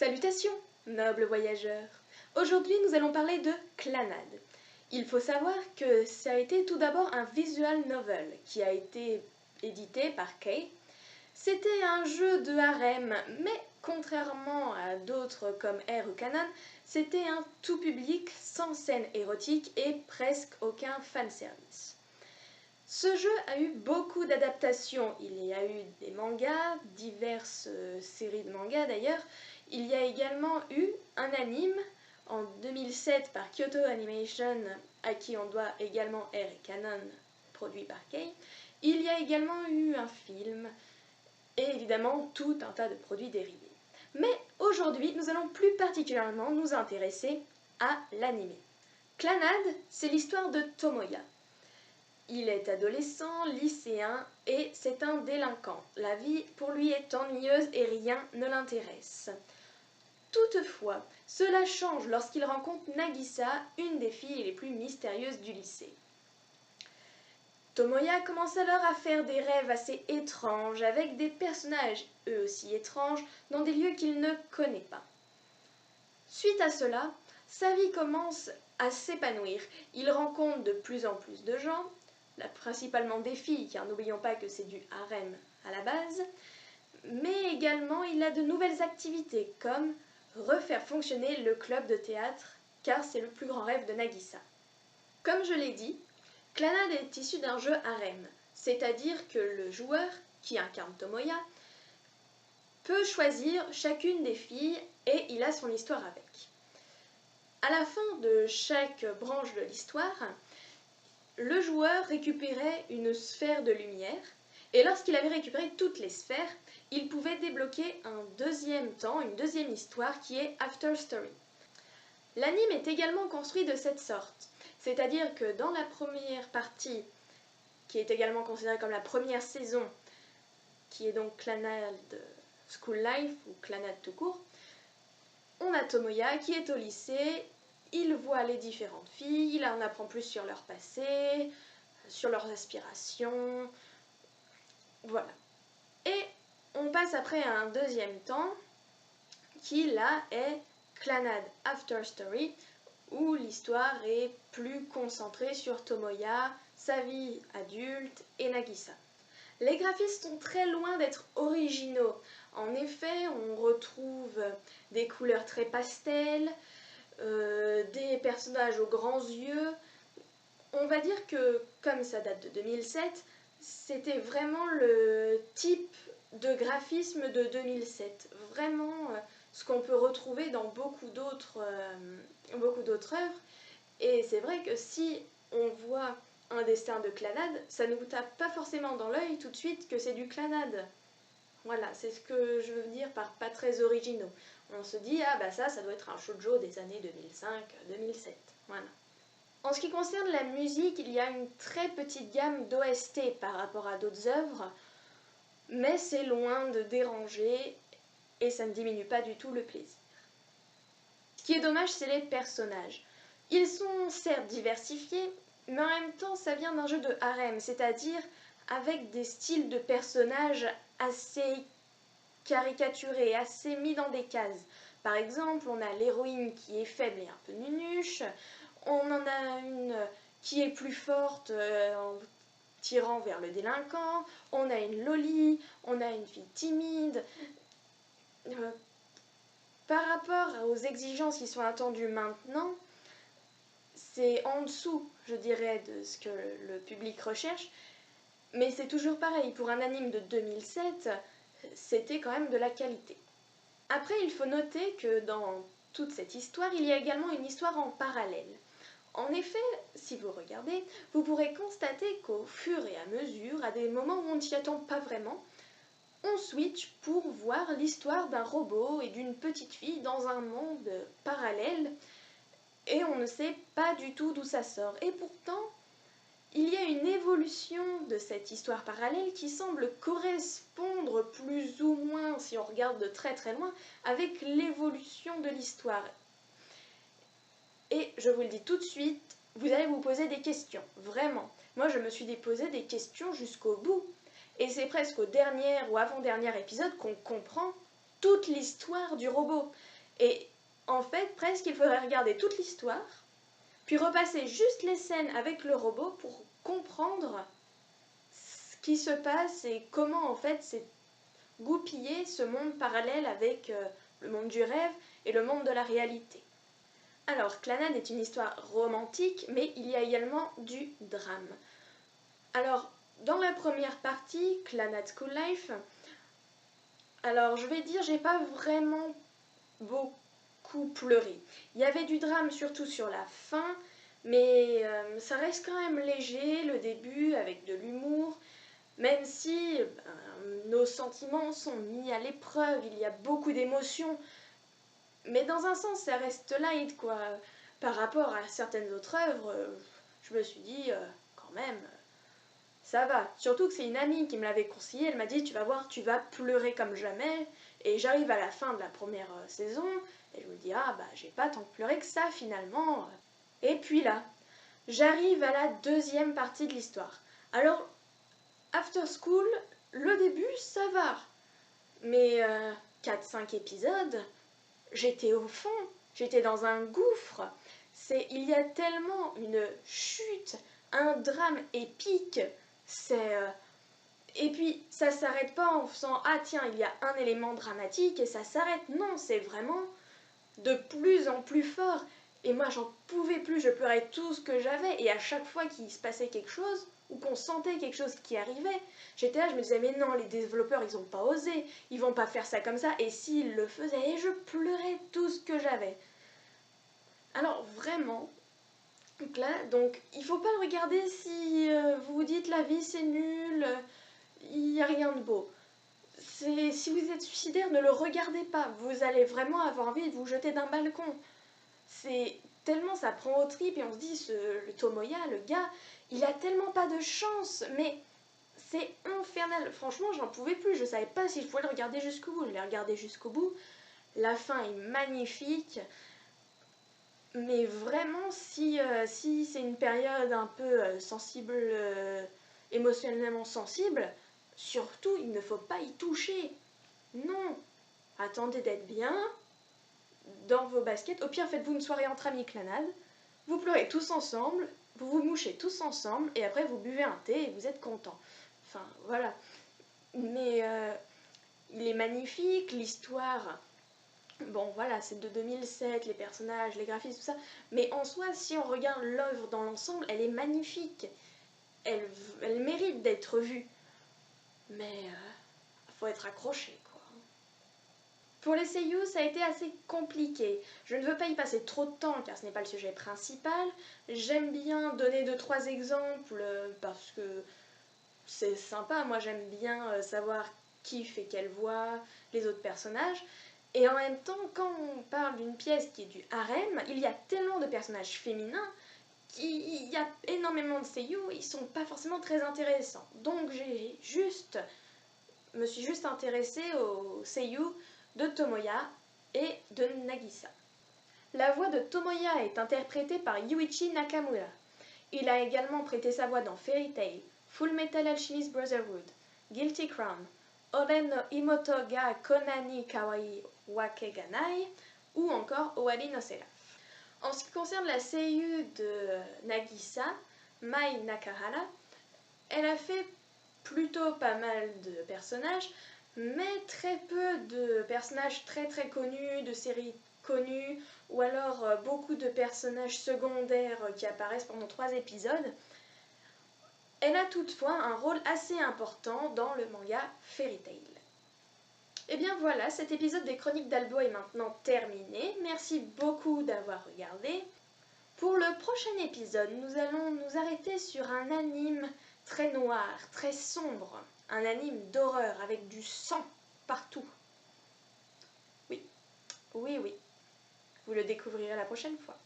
Salutations, nobles voyageurs! Aujourd'hui, nous allons parler de Clannad. Il faut savoir que ça a été tout d'abord un visual novel qui a été édité par Kay. C'était un jeu de harem, mais contrairement à d'autres comme Air ou Canon, c'était un tout public sans scène érotique et presque aucun fanservice. Ce jeu a eu beaucoup d'adaptations. Il y a eu des mangas, diverses séries de mangas d'ailleurs. Il y a également eu un anime en 2007 par Kyoto Animation, à qui on doit également Air et Canon, produit par Kay. Il y a également eu un film et évidemment tout un tas de produits dérivés. Mais aujourd'hui, nous allons plus particulièrement nous intéresser à l'anime. Clannad, c'est l'histoire de Tomoya. Il est adolescent, lycéen et c'est un délinquant. La vie pour lui est ennuyeuse et rien ne l'intéresse. Toutefois, cela change lorsqu'il rencontre Nagisa, une des filles les plus mystérieuses du lycée. Tomoya commence alors à faire des rêves assez étranges avec des personnages eux aussi étranges dans des lieux qu'il ne connaît pas. Suite à cela, sa vie commence à s'épanouir. Il rencontre de plus en plus de gens, principalement des filles, car n'oublions pas que c'est du harem à la base, mais également il a de nouvelles activités comme refaire fonctionner le club de théâtre, car c'est le plus grand rêve de Nagisa. Comme je l'ai dit, Clannad est issu d'un jeu harem, c'est-à-dire que le joueur, qui incarne Tomoya, peut choisir chacune des filles et il a son histoire avec. À la fin de chaque branche de l'histoire, le joueur récupérait une sphère de lumière et lorsqu'il avait récupéré toutes les sphères, il pouvait débloquer un deuxième temps, une deuxième histoire qui est After Story. L'anime est également construit de cette sorte, c'est-à-dire que dans la première partie, qui est également considérée comme la première saison, qui est donc Clannad School Life ou Clannad tout court, on a Tomoya qui est au lycée. Il voit les différentes filles, il en apprend plus sur leur passé, sur leurs aspirations, voilà. Et on passe après à un deuxième temps, qui là est Clannad After Story, où l'histoire est plus concentrée sur Tomoya, sa vie adulte et Nagisa. Les graphismes sont très loin d'être originaux. En effet, on retrouve des couleurs très pastel, des personnages aux grands yeux. On va dire que, comme ça date de 2007, c'était vraiment le type de graphisme de 2007. Vraiment ce qu'on peut retrouver dans beaucoup d'autres œuvres. Et c'est vrai que si on voit un dessin de Clannad, ça ne vous tape pas forcément dans l'œil tout de suite que c'est du Clannad. Voilà, c'est ce que je veux dire par pas très originaux. On se dit, ah bah ça doit être un shoujo des années 2005-2007. Voilà. En ce qui concerne la musique, il y a une très petite gamme d'OST par rapport à d'autres œuvres, mais c'est loin de déranger et ça ne diminue pas du tout le plaisir. Ce qui est dommage, c'est les personnages. Ils sont certes diversifiés, mais en même temps, ça vient d'un jeu de harem, c'est-à-dire avec des styles de personnages assez caricaturés, assez mis dans des cases. Par exemple, on a l'héroïne qui est faible et un peu nunuche, on en a une qui est plus forte en tirant vers le délinquant, on a une loli, on a une fille timide. Par rapport aux exigences qui sont attendues maintenant, c'est en dessous, je dirais, de ce que le public recherche, mais c'est toujours pareil, pour un anime de 2007, c'était quand même de la qualité. Après, il faut noter que dans toute cette histoire, il y a également une histoire en parallèle. En effet, si vous regardez, vous pourrez constater qu'au fur et à mesure, à des moments où on ne s'y attend pas vraiment, on switch pour voir l'histoire d'un robot et d'une petite fille dans un monde parallèle, et on ne sait pas du tout d'où ça sort. Et pourtant, il y a une évolution de cette histoire parallèle qui semble correspondre plus ou moins, si on regarde de très très loin, avec l'évolution de l'histoire. Et je vous le dis tout de suite, vous allez vous poser des questions, vraiment. Moi, je me suis posé des questions jusqu'au bout. Et c'est presque au dernier ou avant-dernier épisode qu'on comprend toute l'histoire du robot. Et en fait, presque, il faudrait regarder toute l'histoire, puis repasser juste les scènes avec le robot pour comprendre ce qui se passe et comment en fait c'est goupillé ce monde parallèle avec le monde du rêve et le monde de la réalité. Alors, Clannad est une histoire romantique, mais il y a également du drame. Alors, dans la première partie, Clannad School Life, alors je vais dire, j'ai pas vraiment beaucoup pleuré. Il y avait du drame surtout sur la fin, mais ça reste quand même léger, le début, avec de l'humour, même si nos sentiments sont mis à l'épreuve, il y a beaucoup d'émotions, mais dans un sens, ça reste light, quoi. Par rapport à certaines autres œuvres, je me suis dit, quand même, ça va. Surtout que c'est une amie qui me l'avait conseillé, elle m'a dit, tu vas voir, tu vas pleurer comme jamais. Et j'arrive à la fin de la première saison, et je me dis, ah bah, j'ai pas tant pleuré que ça, finalement. Et puis là, j'arrive à la deuxième partie de l'histoire. Alors, After School, le début, ça va. Mais 4-5 épisodes, j'étais au fond, j'étais dans un gouffre. Il y a tellement une chute, un drame épique. Et puis ça s'arrête pas en faisant ah tiens il y a un élément dramatique et ça s'arrête. Non, c'est vraiment de plus en plus fort. Et moi j'en pouvais plus, je pleurais tout ce que j'avais et à chaque fois qu'il se passait quelque chose ou qu'on sentait quelque chose qui arrivait, j'étais là, je me disais mais non, les développeurs ils ont pas osé, ils vont pas faire ça comme ça, et s'ils le faisaient, et je pleurais tout ce que j'avais. Alors vraiment, donc il faut pas le regarder si vous vous dites la vie c'est nul, il n'y a rien de beau. Si vous êtes suicidaire, ne le regardez pas, vous allez vraiment avoir envie de vous jeter d'un balcon. C'est tellement ça prend aux tripes et on se dit, le Tomoya, le gars, il a tellement pas de chance, mais c'est infernal. Franchement, j'en pouvais plus, je savais pas si je pouvais le regarder jusqu'au bout. Je l'ai regardé jusqu'au bout, la fin est magnifique, mais vraiment, si c'est une période un peu sensible, émotionnellement sensible, surtout, il ne faut pas y toucher. Non, attendez d'être bien dans vos baskets. Au pire, faites-vous une soirée entre amis Clannad. Vous pleurez tous ensemble, vous vous mouchez tous ensemble, et après vous buvez un thé et vous êtes contents. Enfin, voilà. Mais il est magnifique, l'histoire, bon voilà, c'est de 2007, les personnages, les graphismes, tout ça. Mais en soi, si on regarde l'œuvre dans l'ensemble, elle est magnifique. Elle mérite d'être vue. Mais faut être accroché, quoi. Pour les seiyuu, ça a été assez compliqué. Je ne veux pas y passer trop de temps car ce n'est pas le sujet principal. J'aime bien donner 2-3 exemples parce que c'est sympa. Moi j'aime bien savoir qui fait quelle voix, les autres personnages. Et en même temps, quand on parle d'une pièce qui est du harem, il y a tellement de personnages féminins qu'il y a énormément de seiyuu, ils sont pas forcément très intéressants. Donc me suis juste intéressée aux seiyuu de Tomoya et de Nagisa. La voix de Tomoya est interprétée par Yuichi Nakamura. Il a également prêté sa voix dans Fairy Tail, Full Metal Alchemist Brotherhood, Guilty Crown, Oren no Imoto ga Konani Kawaii Wake ga Nai ou encore Owari no Seraph. En ce qui concerne la seiyuu de Nagisa, Mai Nakahara, elle a fait plutôt pas mal de personnages, mais très peu de personnages très très connus, de séries connues, ou alors beaucoup de personnages secondaires qui apparaissent pendant 3 épisodes. Elle a toutefois un rôle assez important dans le manga Fairy Tail. Et bien voilà, cet épisode des Chroniques d'Albo est maintenant terminé. Merci beaucoup d'avoir regardé. Pour le prochain épisode, nous allons nous arrêter sur un anime très noir, très sombre, un anime d'horreur avec du sang partout. Oui, oui, oui, vous le découvrirez la prochaine fois.